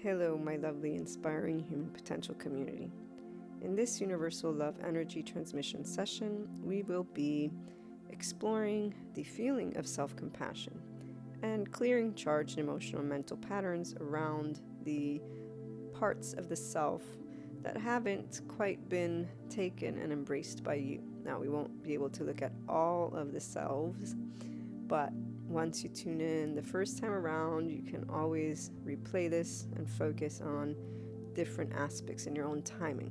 Hello, my lovely, inspiring human potential community. In this Universal Love Energy Transmission session, we will be exploring the feeling of self-compassion and clearing charged emotional and mental patterns around the parts of the self that haven't quite been taken and embraced by you. Now, we won't be able to look at all of the selves, but once you tune in the first time around, you can always replay this and focus on different aspects in your own timing.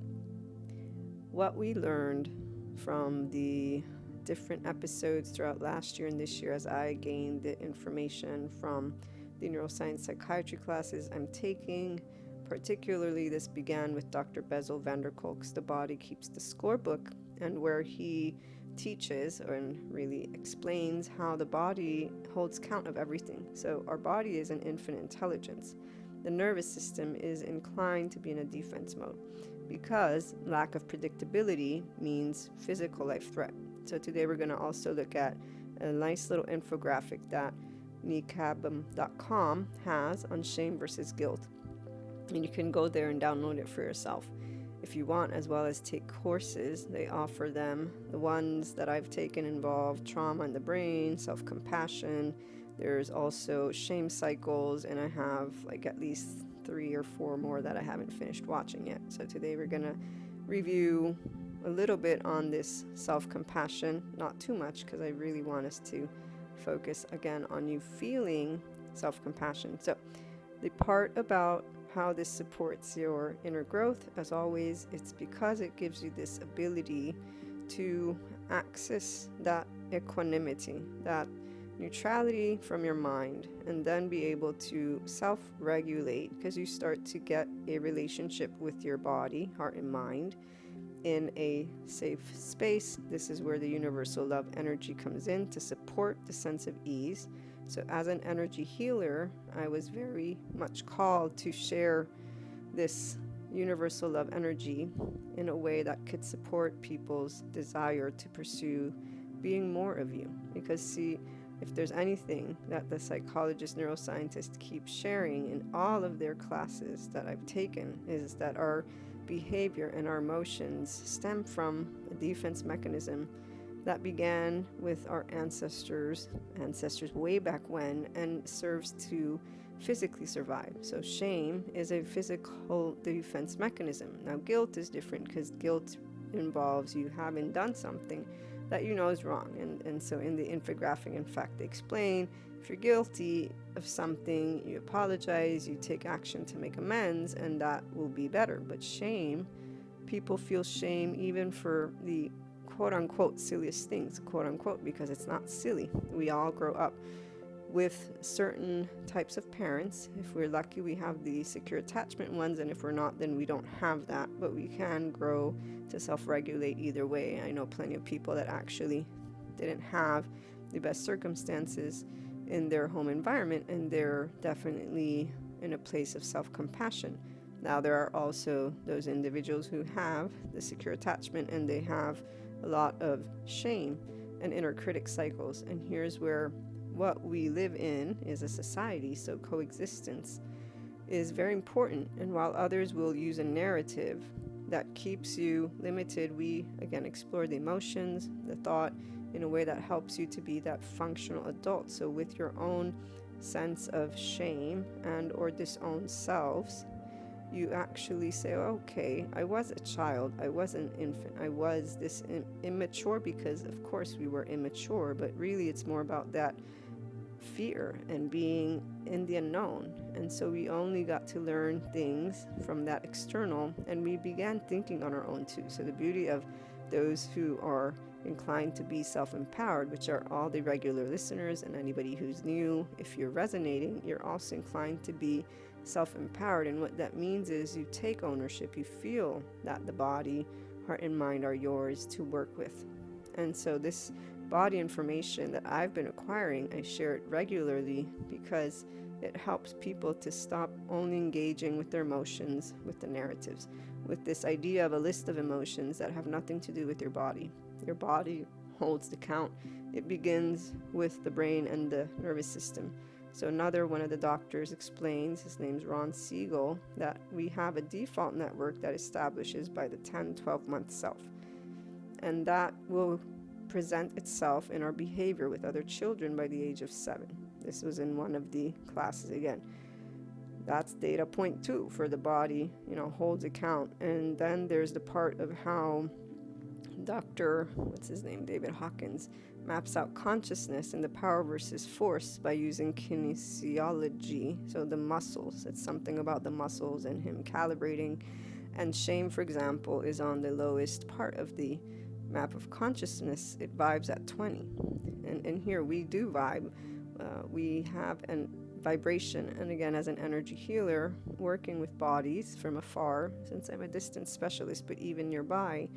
What we learned from the different episodes throughout last year and this year, as I gained the information from the neuroscience psychiatry classes I'm taking, particularly this began with Dr. Bessel van der Kolk's The Body Keeps the Score book, and where he teaches and really explains how the body holds count of everything. So our body is an infinite intelligence. The nervous system is inclined to be in a defense mode because lack of predictability means physical life threat. So today we're going to also look at a nice little infographic that kneecabum.com has on shame versus guilt. And you can go there and download it for yourself if you want, as well as take courses. They offer them. The ones that I've taken involve trauma in the brain, self-compassion. There's also shame cycles, and I have like at least 3 or 4 more that I haven't finished watching yet. So today we're going to review a little bit on this self-compassion, not too much, because I really want us to focus again on you feeling self-compassion. So the part about how this supports your inner growth, as always, it's because it gives you this ability to access that equanimity, that neutrality from your mind, and then be able to self-regulate, because you start to get a relationship with your body, heart and mind, in a safe space. This is where the universal love energy comes in to support the sense of ease. So as an energy healer, I was very much called to share this universal love energy in a way that could support people's desire to pursue being more of you. Because see, if there's anything that the psychologist, neuroscientists keep sharing in all of their classes that I've taken, is that our behavior and our emotions stem from a defense mechanism that began with our ancestors way back when, and serves to physically survive. So shame is a physical defense mechanism. Now guilt is different, because guilt involves you having done something that you know is wrong. And so in the infographic, in fact, they explain if you're guilty of something, you apologize, you take action to make amends, and that will be better. But shame, people feel shame even for the quote-unquote silliest things, quote-unquote, because it's not silly. We all grow up with certain types of parents. If we're lucky, we have the secure attachment ones, and if we're not, then we don't have that. But we can grow to self-regulate either way. I know plenty of people that actually didn't have the best circumstances in their home environment, and they're definitely in a place of self-compassion. Now, there are also those individuals who have the secure attachment and they have a lot of shame and inner critic cycles. And here's where what we live in is a society, so coexistence is very important. And while others will use a narrative that keeps you limited, we again explore the emotions, the thought, in a way that helps you to be that functional adult. So with your own sense of shame and or disowned selves, you actually say, okay, I was a child, I was an infant, I was this immature, because of course we were immature, but really it's more about that fear and being in the unknown. And so we only got to learn things from that external, and we began thinking on our own too. So the beauty of those who are inclined to be self-empowered, which are all the regular listeners and anybody who's new, if you're resonating, you're also inclined to be self-empowered. And what that means is you take ownership, you feel that the body, heart and mind are yours to work with. And so this body information that I've been acquiring, I share it regularly because it helps people to stop only engaging with their emotions, with the narratives, with this idea of a list of emotions that have nothing to do with your body. Your body holds the count. It begins with the brain and the nervous system. So another one of the doctors explains, his name's Ron Siegel, that we have a default network that establishes by the 10-12 month self. And that will present itself in our behavior with other children by the age of 7. This was in one of the classes again. That's data point 2 for the body, holds account. And then there's the part of how Dr. David Hawkins maps out consciousness and the power versus force by using kinesiology, so the muscles. It's something about the muscles and him calibrating. And shame, for example, is on the lowest part of the map of consciousness. It vibes at 20. And here we do vibe. We have a vibration. And again, as an energy healer, working with bodies from afar, since I'm a distance specialist, but even nearby,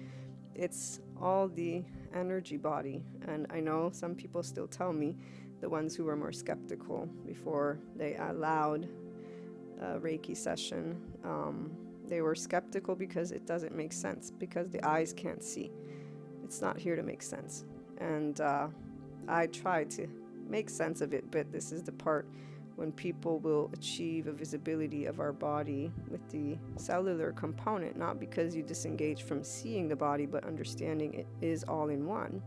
it's all the energy body. And I know some people still tell me, the ones who were more skeptical before they allowed a Reiki session, they were skeptical because it doesn't make sense, because the eyes can't see. It's not here to make sense. And I try to make sense of it, but this is the part when people will achieve a visibility of our body with the cellular component, not because you disengage from seeing the body, but understanding it is all in one.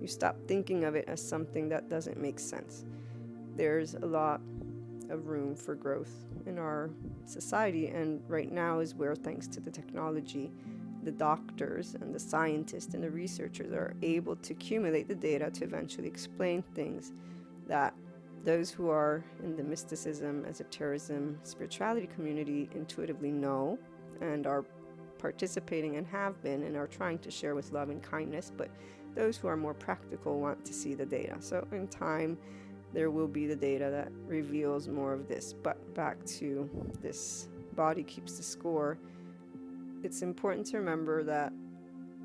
You stop thinking of it as something that doesn't make sense. There's a lot of room for growth in our society, and right now is where, thanks to the technology, the doctors and the scientists and the researchers are able to accumulate the data to eventually explain things that those who are in the mysticism, esotericism, spirituality community intuitively know and are participating and have been and are trying to share with love and kindness, but those who are more practical want to see the data. So in time, there will be the data that reveals more of this. But back to this body keeps the score. It's important to remember that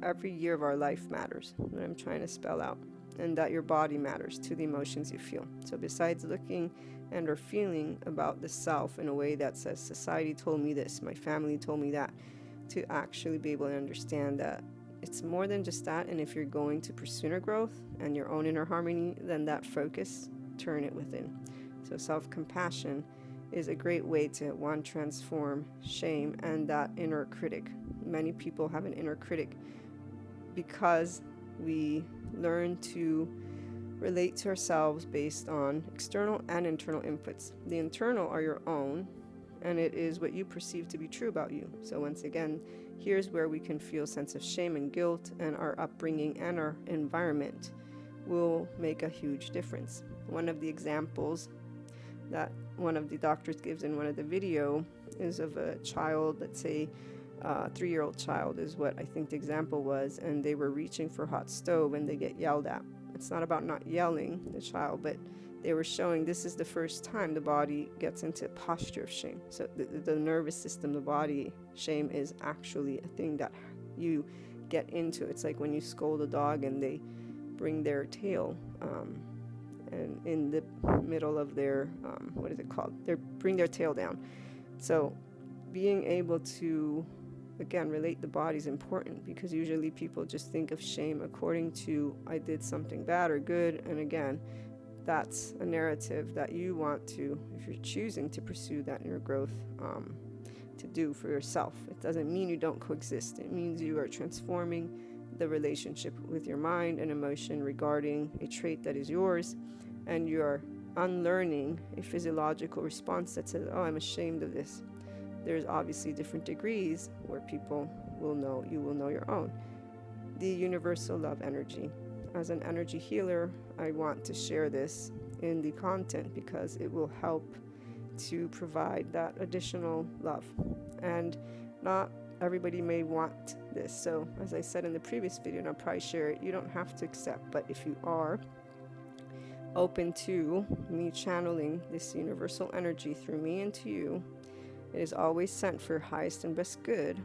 every year of our life matters, what I'm trying to spell out, and that your body matters to the emotions you feel. So besides looking and or feeling about the self in a way that says, society told me this, my family told me that, to actually be able to understand that it's more than just that. And if you're going to pursue inner growth and your own inner harmony, then that focus, turn it within. So self-compassion is a great way to, one, transform shame and that inner critic. Many people have an inner critic because we learn to relate to ourselves based on external and internal inputs. The internal are your own, and it is what you perceive to be true about you. So once again, here's where we can feel a sense of shame and guilt, and our upbringing and our environment will make a huge difference. One of the examples that one of the doctors gives in one of the video is of a child, let's say 3-year-old child is what I think the example was, and they were reaching for a hot stove and they get yelled at. It's not about not yelling the child, but they were showing this is the first time the body gets into a posture of shame. So the nervous system, the body, shame is actually a thing that you get into. It's like when you scold a dog and they bring their tail and in the middle of their, they bring their tail down. So being able to, again, relate the body is important, because usually people just think of shame according to I did something bad or good. And again, that's a narrative that you want to, if you're choosing to pursue that inner growth, to do for yourself. It doesn't mean you don't coexist. It means you are transforming the relationship with your mind and emotion regarding a trait that is yours, and you're unlearning a physiological response that says, oh, I'm ashamed of this. There's obviously different degrees where people will know, you will know your own. The universal love energy. As an energy healer, I want to share this in the content because it will help to provide that additional love. And not everybody may want this. So as I said in the previous video, and I'll probably share it, you don't have to accept, but if you are open to me channeling this universal energy through me into you, it is always sent for highest and best good.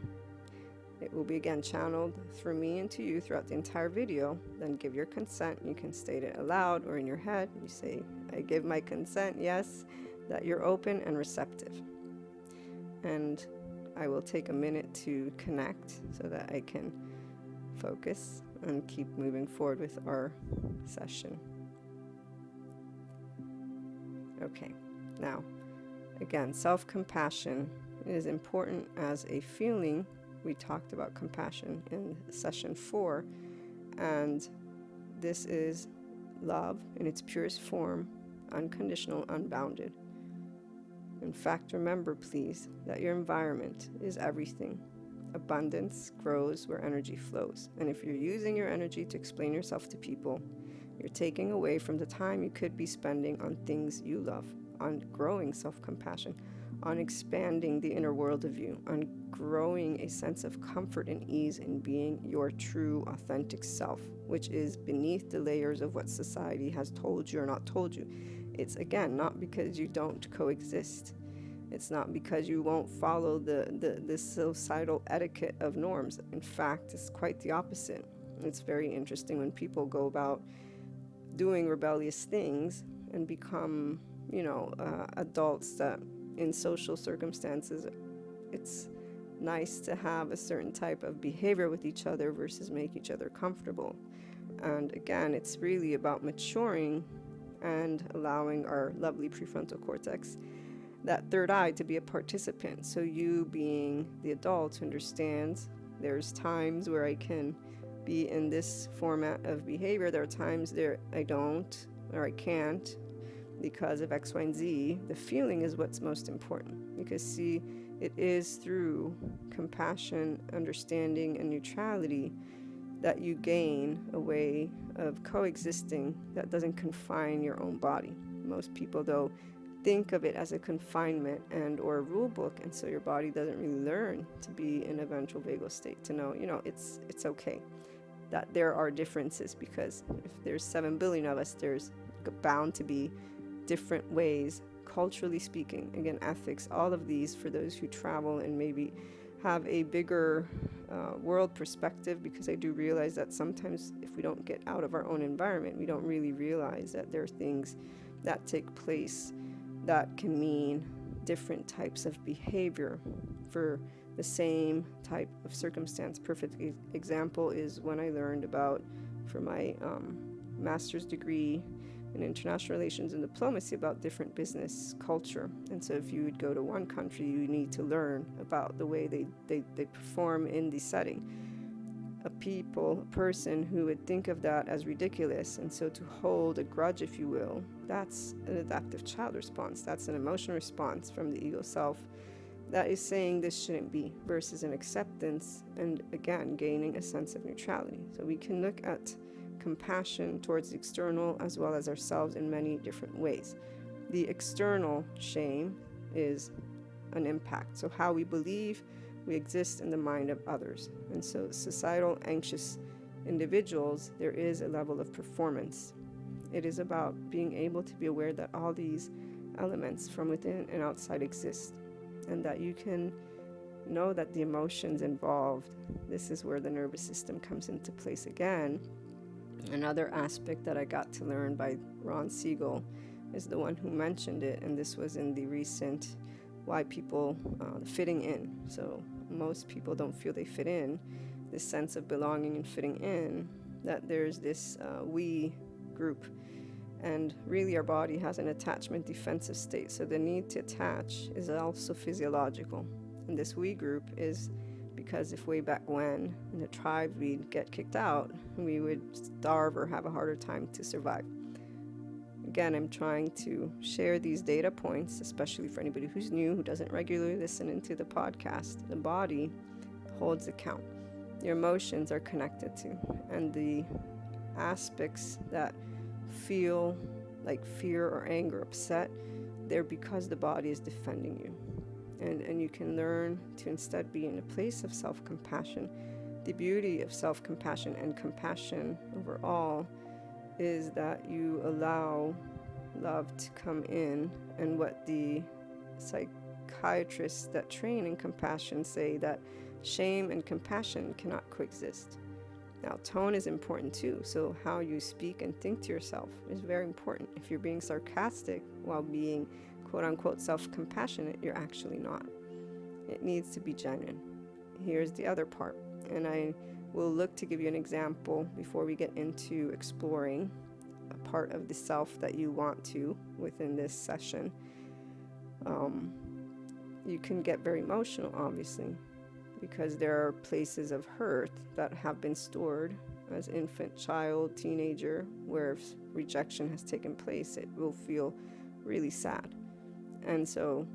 It will be again channeled through me into you throughout the entire video. Then give your consent. You can state it aloud or in your head. You say, I give my consent, yes, that you're open and receptive. And I will take a minute to connect so that I can focus and keep moving forward with our session. Okay. Now, again, self-compassion is important as a feeling. We talked about compassion in session 4, and this is love in its purest form, unconditional, unbounded. In fact, remember, please, that your environment is everything. Abundance grows where energy flows. And if you're using your energy to explain yourself to people, you're taking away from the time you could be spending on things you love, on growing self-compassion, on expanding the inner world of you, on growing a sense of comfort and ease in being your true, authentic self, which is beneath the layers of what society has told you or not told you. It's, again, not because you don't coexist. It's not because you won't follow the societal etiquette of norms. In fact, it's quite the opposite. It's very interesting when people go about doing rebellious things and become, adults that in social circumstances, it's nice to have a certain type of behavior with each other versus make each other comfortable. And again, it's really about maturing and allowing our lovely prefrontal cortex, that third eye, to be a participant. So you being the adult who understands there's times where I can be in this format of behavior. There are times there I don't or I can't because of X, Y, and Z. The feeling is what's most important, because see, it is through compassion, understanding, and neutrality that you gain a way of coexisting that doesn't confine your own body. Most people, though, think of it as a confinement and or a rule book, and so your body doesn't really learn to be in a ventral vagal state to know, it's okay that there are differences, because if there's 7 billion of us, there's bound to be different ways, culturally speaking, again, ethics, all of these, for those who travel and maybe have a bigger world perspective, because I do realize that sometimes if we don't get out of our own environment, we don't really realize that there are things that take place that can mean different types of behavior for the same type of circumstance. Perfect example is when I learned about, for my master's degree in international relations and diplomacy, about different business culture. And so if you would go to one country, you need to learn about the way they perform in the setting. A person who would think of that as ridiculous, and so to hold a grudge, if you will, that's an adaptive child response. That's an emotional response from the ego self that is saying this shouldn't be, versus an acceptance and, again, gaining a sense of neutrality. So we can look at compassion towards the external as well as ourselves in many different ways. The external shame is an impact, so how we believe we exist in the mind of others. And so societal anxious individuals, there is a level of performance. It is about being able to be aware that all these elements from within and outside exist, and that you can know that the emotions involved, this is where the nervous system comes into place again. Another aspect that I got to learn by Ron Siegel is the one who mentioned it, and this was in the recent Why People Fitting In. So most people don't feel they fit in, this sense of belonging and fitting in, that there's this we group. And really our body has an attachment defensive state, so the need to attach is also physiological. And this we group is because if way back when in the tribe we'd get kicked out, we would starve or have a harder time to survive. Again, I'm trying to share these data points, especially for anybody who's new, who doesn't regularly listen into the podcast. The body holds account. Your emotions are connected to, and the aspects that feel like fear or anger, upset, they're because the body is defending you. And you can learn to instead be in a place of self-compassion. The beauty of self-compassion and compassion overall is that you allow love to come in, and what the psychiatrists that train in compassion say, that shame and compassion cannot coexist. Now, tone is important too, so how you speak and think to yourself is very important. If you're being sarcastic while being quote-unquote self-compassionate, you're actually not. It needs to be genuine. Here's the other part, and I will look to give you an example before we get into exploring a part of the self that you want to within this session. You can get very emotional, obviously, because there are places of hurt that have been stored as infant, child, teenager, where if rejection has taken place, it will feel really sad. And so,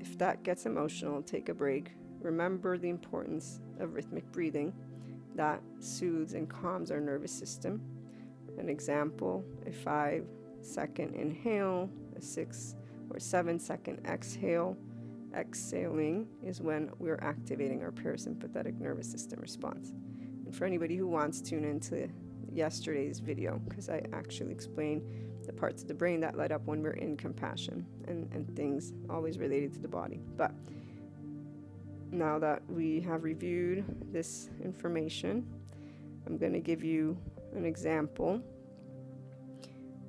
if that gets emotional, take a break. Remember the importance of rhythmic breathing that soothes and calms our nervous system. An example, a 5-second inhale, a 6 or 7-second exhale. Exhaling is when we're activating our parasympathetic nervous system response. And for anybody who wants, tune into yesterday's video, because I actually explained the parts of the brain that light up when we're in compassion and things always related to the body. But now that we have reviewed this information, I'm going to give you an example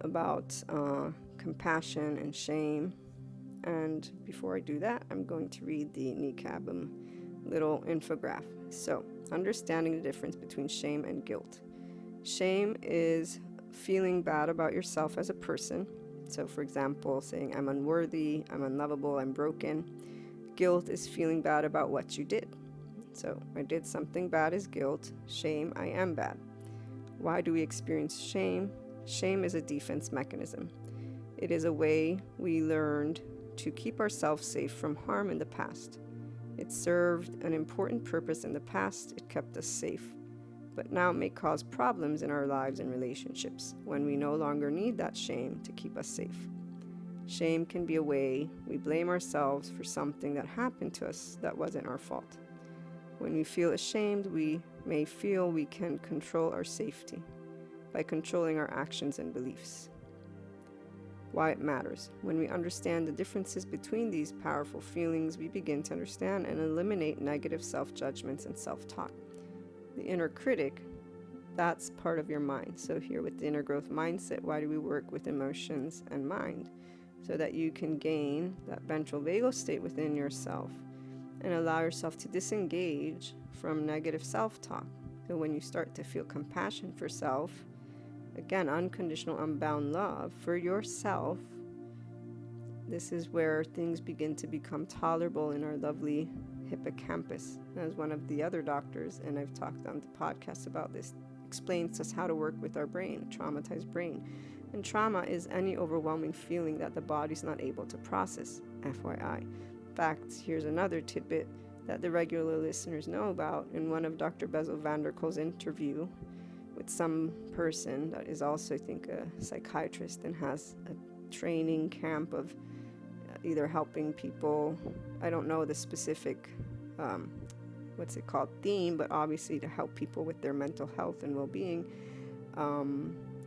about compassion and shame. And before I do that, I'm going to read the kneecap little infographic. So, understanding the difference between shame and guilt. Shame is feeling bad about yourself as a person. So, for example, saying, I'm unworthy, I'm unlovable, I'm broken. Guilt is feeling bad about what you did. So, I did something bad is guilt. Shame, I am bad. Why do we experience shame? Shame is a defense mechanism. It is a way we learned to keep ourselves safe from harm in the past. It served an important purpose in the past. It kept us safe. But now it may cause problems in our lives and relationships when we no longer need that shame to keep us safe. Shame can be a way we blame ourselves for something that happened to us that wasn't our fault. When we feel ashamed, we may feel we can control our safety by controlling our actions and beliefs. Why it matters. When we understand the differences between these powerful feelings, we begin to understand and eliminate negative self-judgments and self-talk. The inner critic, that's part of your mind. So here with the inner growth mindset, why do we work with emotions and mind? So that you can gain that ventral vagal state within yourself and allow yourself to disengage from negative self-talk. So when you start to feel compassion for self, again, unconditional, unbound love for yourself, this is where things begin to become tolerable in our lovely hippocampus. As one of the other doctors, and I've talked on the podcast about this, explains to us how to work with our brain, traumatized brain. And trauma is any overwhelming feeling that the body's not able to process, FYI. In fact, here's another tidbit that the regular listeners know about. In one of Dr. Bessel van der Kolk's interview with some person that is also, I think, a psychiatrist and has a training camp of either helping people, I don't know the specific, theme, but obviously to help people with their mental health and well-being.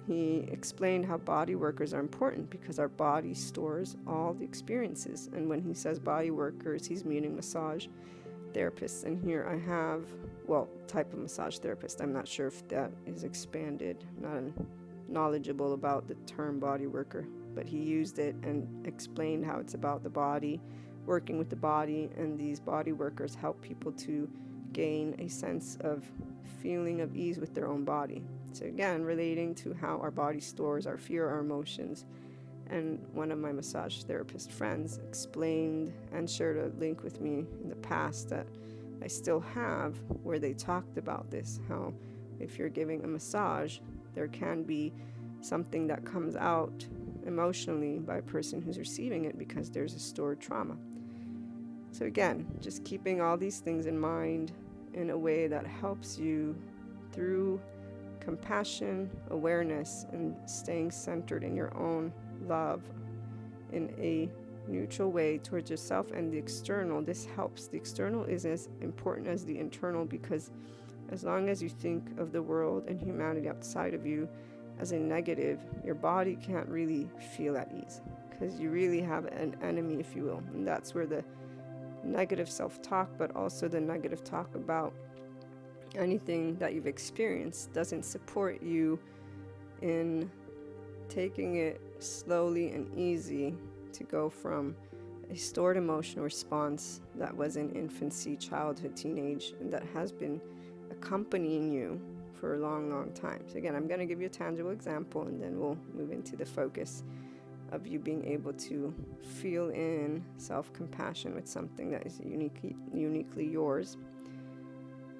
He explained how body workers are important because our body stores all the experiences. And when he says body workers, he's meaning massage therapists. And here I have, type of massage therapist. I'm not sure if that is expanded. Not knowledgeable about the term body worker, but he used it and explained how it's about the body, working with the body, and these body workers help people to gain a sense of feeling of ease with their own body. So again, relating to how our body stores our fear, our emotions. And one of my massage therapist friends explained and shared a link with me in the past that I still have, where they talked about this, how if you're giving a massage, there can be something that comes out emotionally by a person who's receiving it because there's a stored trauma. So again, just keeping all these things in mind in a way that helps you through compassion, awareness, and staying centered in your own love in a neutral way towards yourself and the external. This helps. The external is as important as the internal, because as long as you think of the world and humanity outside of you as a negative, your body can't really feel at ease, because you really have an enemy, if you will. And that's where the negative self-talk, but also the negative talk about anything that you've experienced, doesn't support you in taking it slowly and easy to go from a stored emotional response that was in infancy, childhood, teenage, and that has been accompanying you for a long, long time. So again, I'm going to give you a tangible example and then we'll move into the focus. of you being able to feel in self-compassion with something that is uniquely yours.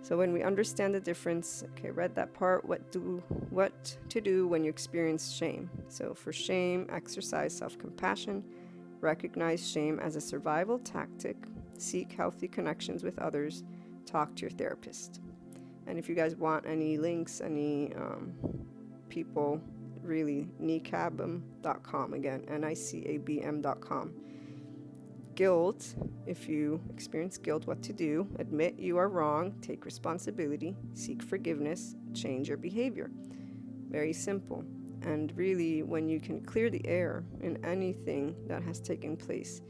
So when we understand the difference, okay, read that part, what to do when you experience shame. So for shame, exercise self-compassion, recognize shame as a survival tactic, seek healthy connections with others, talk to your therapist. And if you guys want any links, any people, really, nicabm.com, again, nicabm.com. Guilt, if you experience guilt, what to do: admit you are wrong, take responsibility, seek forgiveness, change your behavior. Very simple. And really, when you can clear the air in anything that has taken place,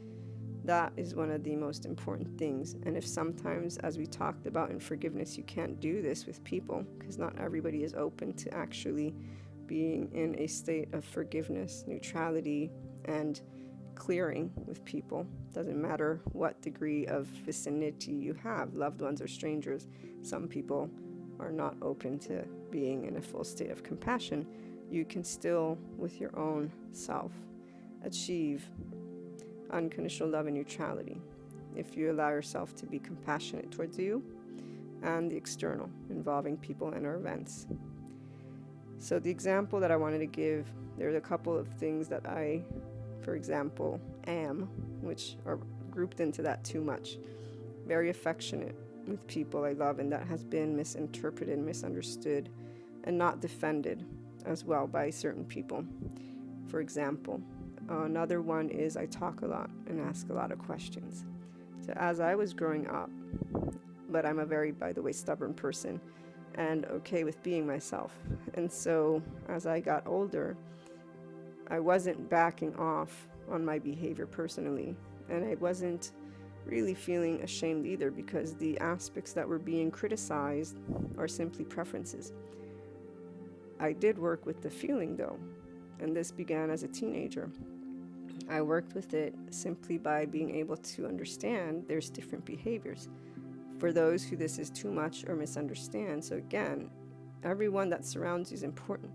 that is one of the most important things. And if sometimes, as we talked about in forgiveness, you can't do this with people because not everybody is open to actually being in a state of forgiveness, neutrality, and clearing with people. Doesn't matter what degree of vicinity you have, loved ones or strangers. Some people are not open to being in a full state of compassion. You can still, with your own self, achieve unconditional love and neutrality if you allow yourself to be compassionate towards you and the external, involving people and or events. So the example that I wanted to give, there's a couple of things that I, for example, am, which are grouped into that too much. Very affectionate with people I love, and that has been misinterpreted, misunderstood, and not defended as well by certain people. For example, another one is I talk a lot and ask a lot of questions. So as I was growing up, but I'm a very, by the way, stubborn person and okay with being myself. And so as I got older, I wasn't backing off on my behavior personally, and I wasn't really feeling ashamed either, because the aspects that were being criticized are simply preferences. I did work with the feeling though, and this began as a teenager. I worked with it simply by being able to understand there's different behaviors for those who this is too much or misunderstand. So again, everyone that surrounds you is important,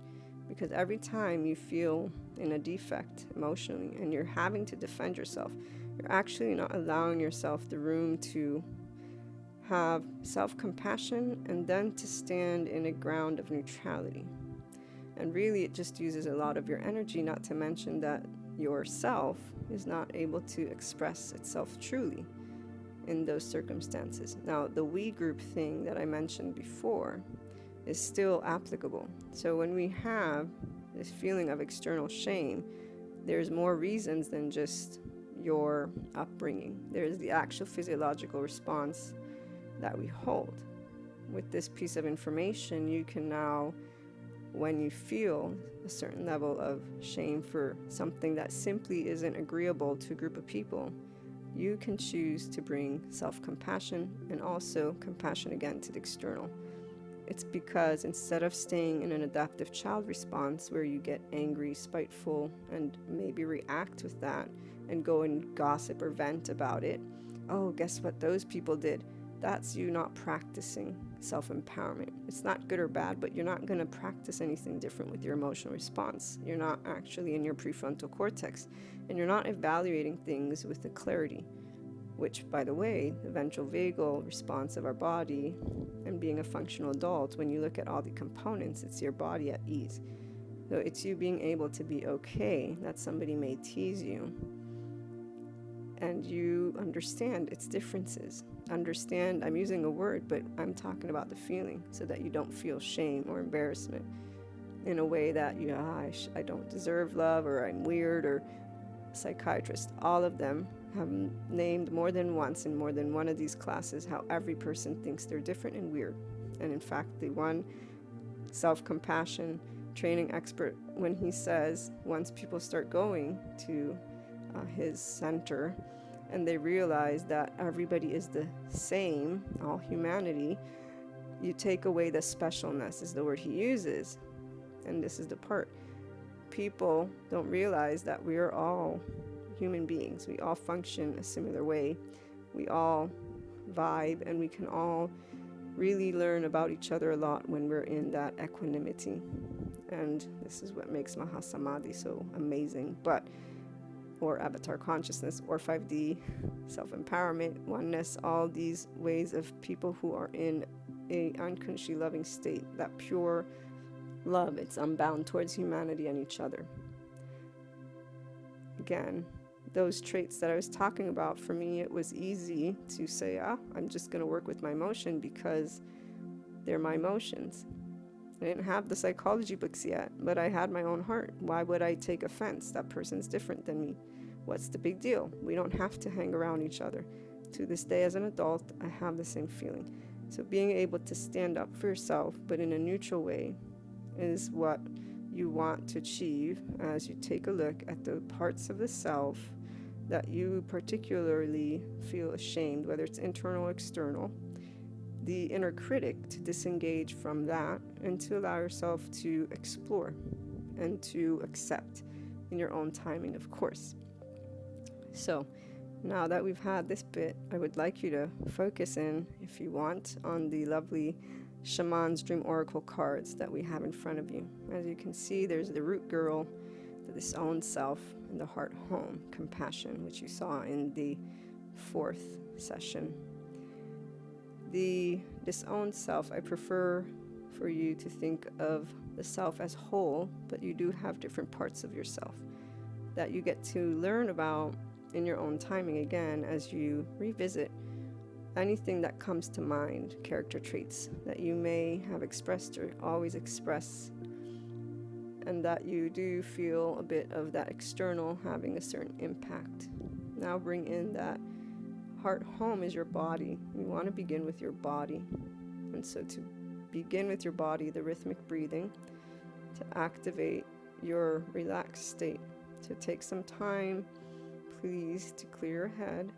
because every time you feel in a defect emotionally and you're having to defend yourself, you're actually not allowing yourself the room to have self-compassion and then to stand in a ground of neutrality. And really it just uses a lot of your energy, not to mention that yourself is not able to express itself truly in those circumstances. Now, the we group thing that I mentioned before is still applicable. So when we have this feeling of external shame, there's more reasons than just your upbringing. There's the actual physiological response that we hold. With this piece of information, you can now, when you feel a certain level of shame for something that simply isn't agreeable to a group of people, you can choose to bring self-compassion and also compassion again to the external. It's because instead of staying in an adaptive child response where you get angry, spiteful, and maybe react with that and go and gossip or vent about it, oh, guess what those people did? That's you not practicing self-empowerment. It's not good or bad, but you're not going to practice anything different with your emotional response. You're not actually in your prefrontal cortex, and you're not evaluating things with the clarity, which, by the way, the ventral vagal response of our body and being a functional adult, when you look at all the components, it's your body at ease. So it's you being able to be okay that somebody may tease you, and you understand its differences. Understand, I'm using a word, but I'm talking about the feeling, so that you don't feel shame or embarrassment in a way that I don't deserve love, or I'm weird, or psychiatrists. All of them have named more than once in more than one of these classes how every person thinks they're different and weird. And in fact, the one self-compassion training expert, when he says once people start going to his center and they realize that everybody is the same, all humanity, you take away the specialness, is the word he uses. And this is the part. People don't realize that we are all human beings. We all function a similar way. We all vibe, and we can all really learn about each other a lot when we're in that equanimity. And this is what makes Mahasamadhi so amazing. But or avatar consciousness, or 5D self-empowerment, oneness, all these ways of people who are in a unconditionally loving state, that pure love. It's unbound towards humanity and each other. Again, those traits that I was talking about, for me, it was easy to say, I'm just going to work with my emotion because they're my emotions. I didn't have the psychology books yet, but I had my own heart. Why would I take offense? That person's different than me. What's the big deal? We don't have to hang around each other. To this day, as an adult, I have the same feeling. So being able to stand up for yourself, but in a neutral way, is what you want to achieve as you take a look at the parts of the self that you particularly feel ashamed, whether it's internal or external. The inner critic, to disengage from that and to allow yourself to explore and to accept in your own timing, of course. So now that we've had this bit, I would like you to focus in, if you want, on the lovely Shaman's Dream Oracle cards that we have in front of you. As you can see, there's the root girl, the disowned self, and the heart home, compassion, which you saw in the 4th session. The disowned self, I prefer for you to think of the self as whole, but you do have different parts of yourself that you get to learn about in your own timing, again, as you revisit anything that comes to mind, character traits that you may have expressed or always express, and that you do feel a bit of that external having a certain impact. Now bring in that heart home is your body. You want to begin with your body. And so to begin with your body, the rhythmic breathing, to activate your relaxed state. So take some time, please, to clear your head,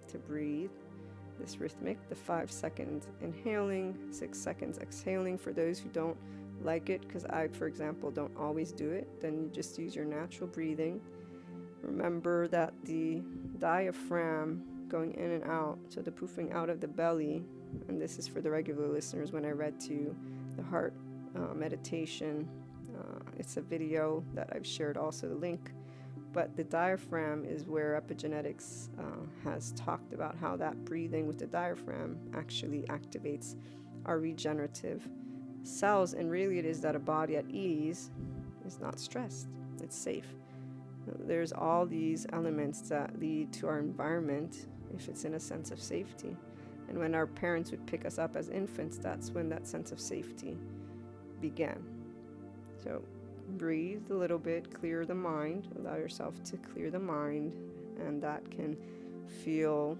to breathe. This rhythmic, the 5 seconds inhaling, 6 seconds exhaling. For those who don't like it, because I, for example, don't always do it, then you just use your natural breathing. Remember that the diaphragm going in and out, so the poofing out of the belly, and this is for the regular listeners when I read to you the heart meditation. It's a video that I've shared, also the link. But the diaphragm is where epigenetics has talked about how that breathing with the diaphragm actually activates our regenerative cells. And really it is that a body at ease is not stressed, it's safe. There's all these elements that lead to our environment if it's in a sense of safety. And when our parents would pick us up as infants, that's when that sense of safety began. So breathe a little bit, clear the mind, allow yourself to clear the mind, and that can feel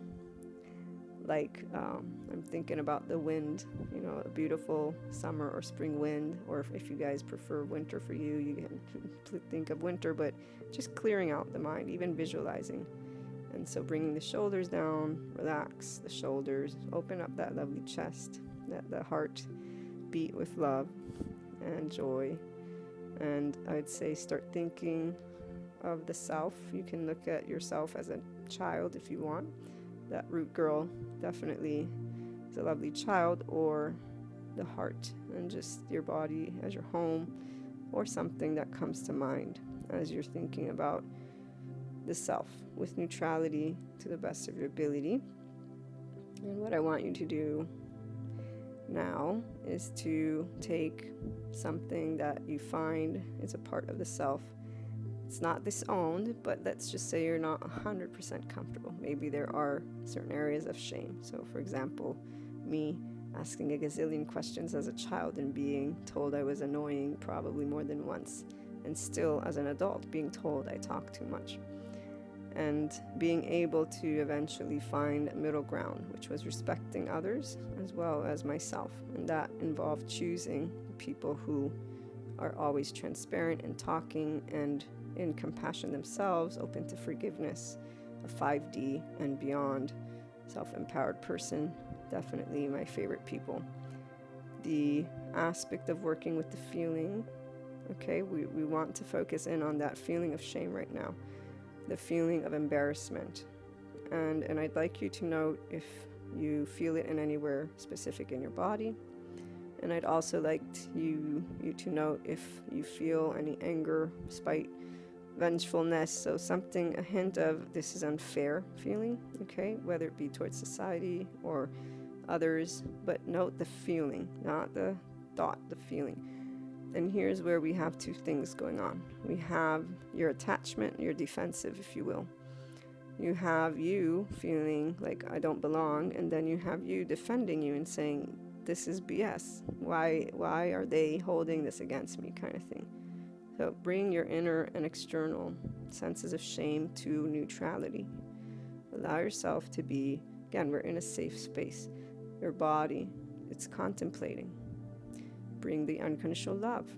like I'm thinking about the wind, a beautiful summer or spring wind, or if you guys prefer winter for you, you can think of winter, but just clearing out the mind, even visualizing. And so bringing the shoulders down, relax the shoulders, open up that lovely chest, let the heart beat with love and joy. And I'd say start thinking of the self. You can look at yourself as a child if you want. That root girl definitely is a lovely child, or the heart, and just your body as your home, or something that comes to mind as you're thinking about the self, with neutrality to the best of your ability. And what I want you to do now is to take something that you find is a part of the self. It's not disowned, but let's just say you're not 100% comfortable. Maybe there are certain areas of shame. So for example, me asking a gazillion questions as a child and being told I was annoying probably more than once, and still as an adult being told I talk too much. And being able to eventually find middle ground, which was respecting others as well as myself. And that involved choosing people who are always transparent and talking and in compassion themselves, open to forgiveness, a 5D and beyond self-empowered person. Definitely my favorite people. The aspect of working with the feeling, okay, we want to focus in on that feeling of shame right now. The feeling of embarrassment, and I'd like you to note if you feel it in anywhere specific in your body, and I'd also like you to note if you feel any anger, spite, vengefulness, so something, a hint of this is unfair feeling, okay, whether it be towards society or others, but note the feeling, not the thought, the feeling. And here's where we have two things going on. We have your attachment, your defensive, if you will. You have you feeling like I don't belong, and then you have you defending you and saying, this is BS. Why are they holding this against me, kind of thing. So bring your inner and external senses of shame to neutrality. Allow yourself to be, again, we're in a safe space. Your body, it's contemplating. Bring the unconditional love.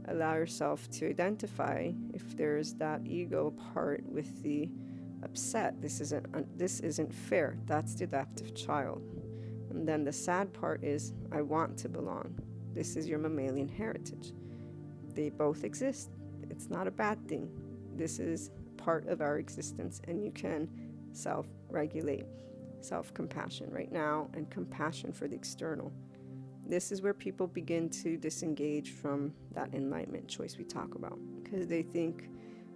Allow yourself to identify if there's that ego part with the upset. This isn't fair. That's the adaptive child. And then the sad part is, I want to belong. This is your mammalian heritage. They both exist. It's not a bad thing. This is part of our existence, and you can self-regulate. Self-compassion right now, and compassion for the external. This is where people begin to disengage from that enlightenment choice we talk about, because they think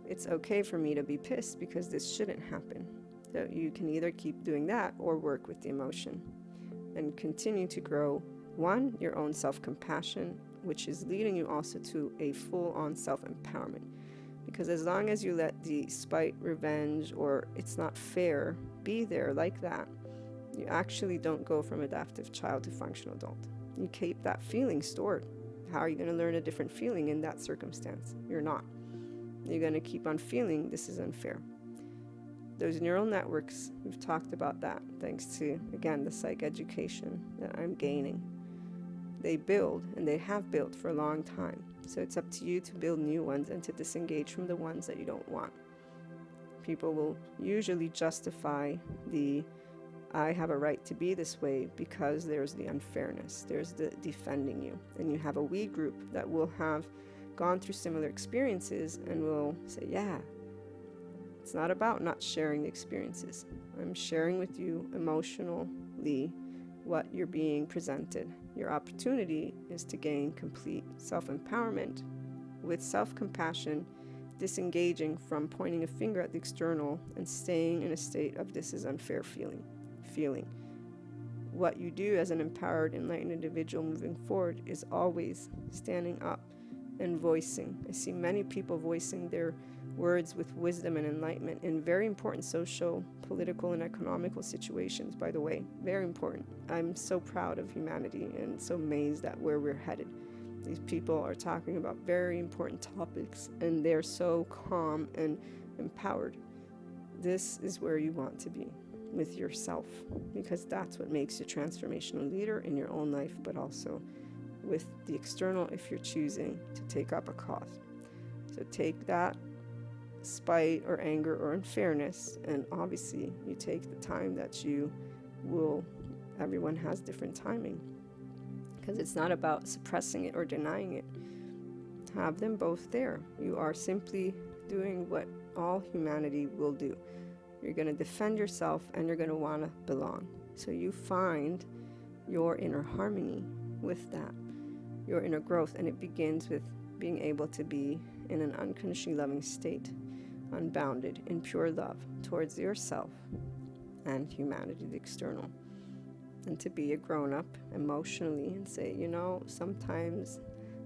it's okay for me to be pissed because this shouldn't happen. So you can either keep doing that or work with the emotion and continue to grow, one, your own self-compassion, which is leading you also to a full-on self-empowerment. Because as long as you let the spite, revenge, or it's not fair be there like that, you actually don't go from adaptive child to functional adult. You keep that feeling stored. How are you going to learn a different feeling in that circumstance? You're not. You're going to keep on feeling this is unfair. Those neural networks, we've talked about that, thanks to, again, the psych education that I'm gaining. They build, and they have built for a long time. So it's up to you to build new ones and to disengage from the ones that you don't want. People will usually justify I have a right to be this way because there's the unfairness, there's the defending you. And you have a we group that will have gone through similar experiences and will say, yeah, it's not about not sharing the experiences. I'm sharing with you emotionally what you're being presented. Your opportunity is to gain complete self-empowerment with self-compassion, disengaging from pointing a finger at the external and staying in a state of this is unfair feeling. What you do as an empowered, enlightened individual moving forward is always standing up and voicing. I see many people voicing their words with wisdom and enlightenment in very important social, political, and economical situations, by the way. Very important. I'm so proud of humanity and so amazed at where we're headed. These people are talking about very important topics, and they're so calm and empowered. This is where you want to be with yourself, because that's what makes you a transformational leader in your own life, but also with the external if you're choosing to take up a cause. So take that spite or anger or unfairness, and obviously you take the time that you will, everyone has different timing, because it's not about suppressing it or denying it. Have them both there. You are simply doing what all humanity will do. You're going to defend yourself, and you're going to want to belong. So you find your inner harmony with that, your inner growth, and it begins with being able to be in an unconditionally loving state, unbounded, in pure love towards yourself and humanity, the external. And to be a grown-up emotionally and say, sometimes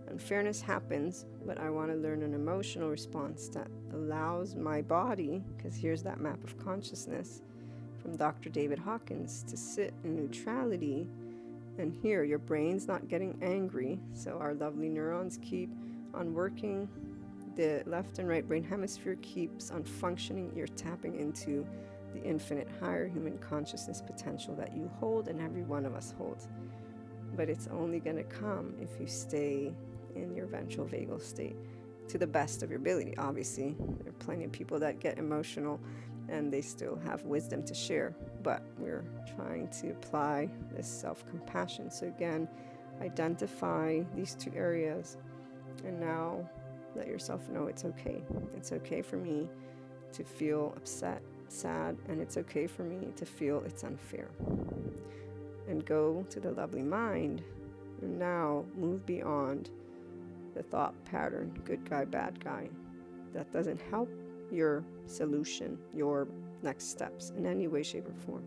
unfairness happens, but I want to learn an emotional response that allows my body, because here's that map of consciousness from Dr. David Hawkins, to sit in neutrality. And here, your brain's not getting angry, so our lovely neurons keep on working. The left and right brain hemisphere keeps on functioning. You're tapping into the infinite higher human consciousness potential that you hold, and every one of us holds. But it's only going to come if you stay in your ventral vagal state to the best of your ability. Obviously, there are plenty of people that get emotional and they still have wisdom to share, but we're trying to apply this self-compassion. So again, identify these two areas, and now let yourself know it's okay. It's okay for me to feel upset, sad, and it's okay for me to feel it's unfair. And go to the lovely mind, and now move beyond the thought pattern, good guy, bad guy. that doesn't help your solution, your next steps in any way, shape, or form.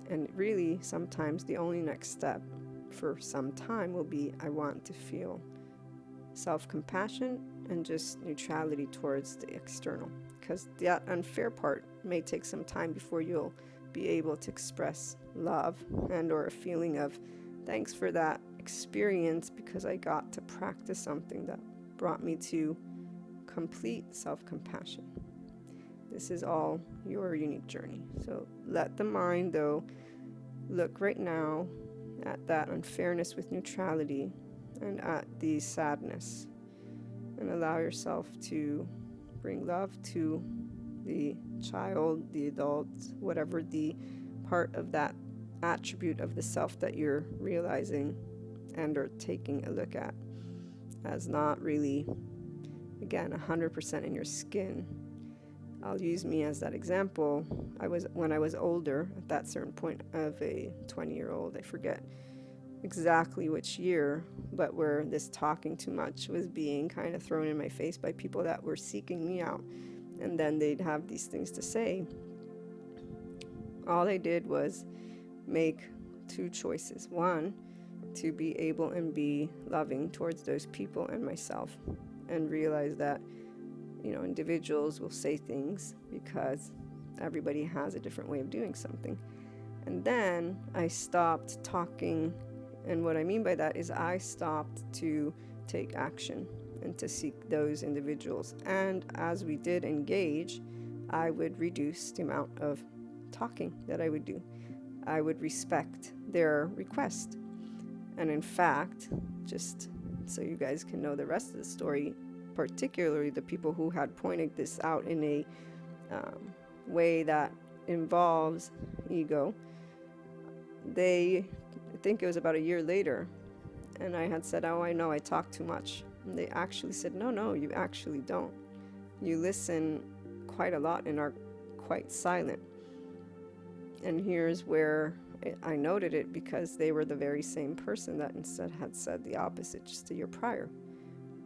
And really, sometimes the only next step for some time will be, I want to feel self-compassion and just neutrality towards the external. Because that unfair part may take some time before you'll be able to express love and or a feeling of thanks for that experience, because I got to practice something that brought me to complete self-compassion. This is all your unique journey. So let the mind, though, look right now at that unfairness with neutrality and at the sadness, and allow yourself to bring love to the child, the adult, whatever the part of that attribute of the self that you're realizing and are taking a look at as not really, again, 100% in your skin. I'll use me as that example. When I was older, at that certain point of a 20-year-old, I forget exactly which year, but where this talking too much was being kind of thrown in my face by people that were seeking me out. And then they'd have these things to say. All I did was make two choices. One, to be able and be loving towards those people and myself, and realize that, individuals will say things because everybody has a different way of doing something. And then I stopped talking. And what I mean by that is I stopped to take action and to seek those individuals. And as we did engage, I would reduce the amount of talking that I would do. I would respect their request. And in fact, just so you guys can know the rest of the story, particularly the people who had pointed this out in a way that involves ego, I think it was about a year later, and I had said, I know I talk too much. And they actually said, no, you actually don't. You listen quite a lot and are quite silent. And here's where I noted it, because they were the very same person that instead had said the opposite just a year prior.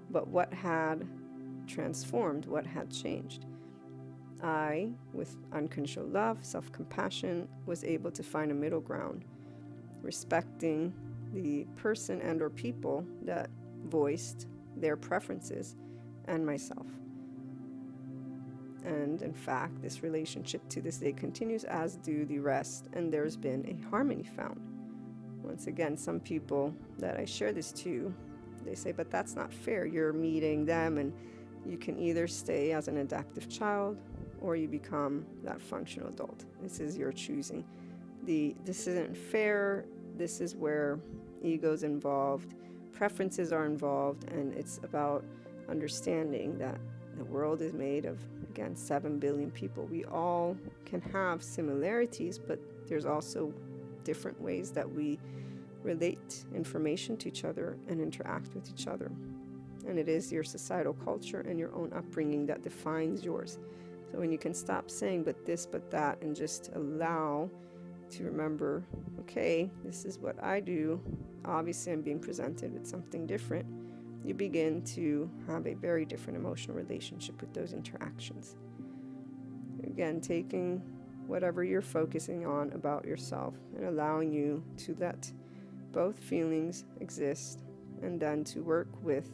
But what had transformed, what had changed? I, with unconditional love, self-compassion, was able to find a middle ground, respecting the person and or people that voiced their preferences and myself. And in fact, this relationship to this day continues, as do the rest, and there's been a harmony found. Once again, some people that I share this to, they say, but that's not fair. You're meeting them, and you can either stay as an adaptive child or you become that functional adult. This is your choosing. This isn't fair. This is where ego's involved, preferences are involved, and it's about understanding that the world is made of, again, 7 billion people. We all can have similarities, but there's also different ways that we relate information to each other and interact with each other. And it is your societal culture and your own upbringing that defines yours. So when you can stop saying but this, but that, and just allow to remember, okay, this is what I do. Obviously, I'm being presented with something different. You begin to have a very different emotional relationship with those interactions. Again, taking whatever you're focusing on about yourself and allowing you to let both feelings exist, and then to work with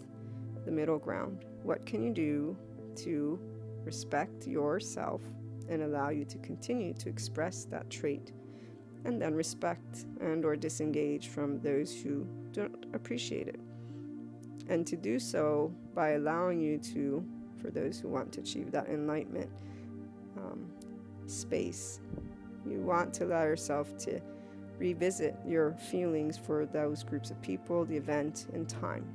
the middle ground. What can you do to respect yourself and allow you to continue to express that trait, and then respect and or disengage from those who don't appreciate it? And to do so by allowing you to, for those who want to achieve that enlightenment space, you want to allow yourself to revisit your feelings for those groups of people, the event, and time.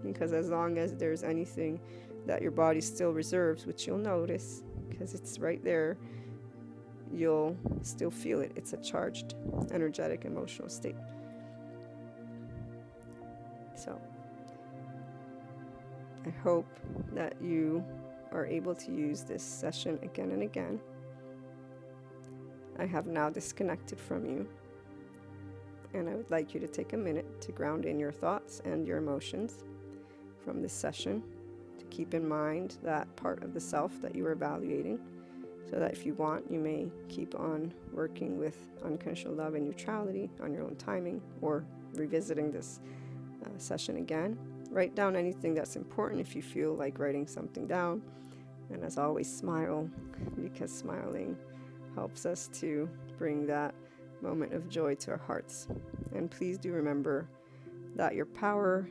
Because as long as there's anything that your body still reserves, which you'll notice because it's right there, you'll still feel it. It's a charged, energetic, emotional state. So I hope that you are able to use this session again and again. I have now disconnected from you, and I would like you to take a minute to ground in your thoughts and your emotions from this session, to keep in mind that part of the self that you are evaluating, so that if you want, you may keep on working with unconditional love and neutrality on your own timing, or revisiting this session again. Write down anything that's important if you feel like writing something down. And as always, smile, because smiling helps us to bring that moment of joy to our hearts. And please do remember that your power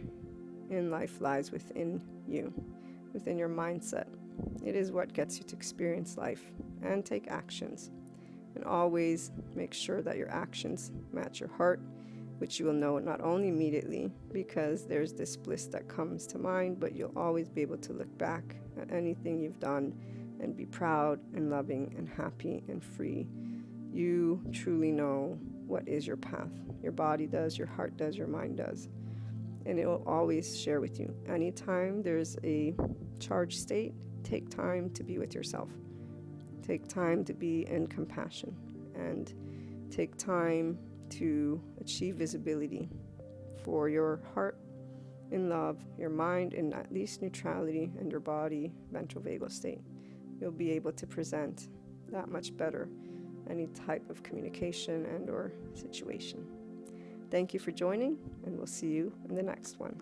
in life lies within you, within your mindset. It is what gets you to experience life and take actions. And always make sure that your actions match your heart, which you will know not only immediately because there's this bliss that comes to mind, but you'll always be able to look back at anything you've done and be proud and loving and happy and free. You truly know what is your path. Your body does, your heart does, your mind does. And it will always share with you. Anytime there's a charged state, take time to be with yourself. Take time to be in compassion, and take time to achieve visibility for your heart in love, your mind in at least neutrality, and your body ventral vagal state. You'll be able to present that much better any type of communication and or situation. Thank you for joining, and we'll see you in the next one.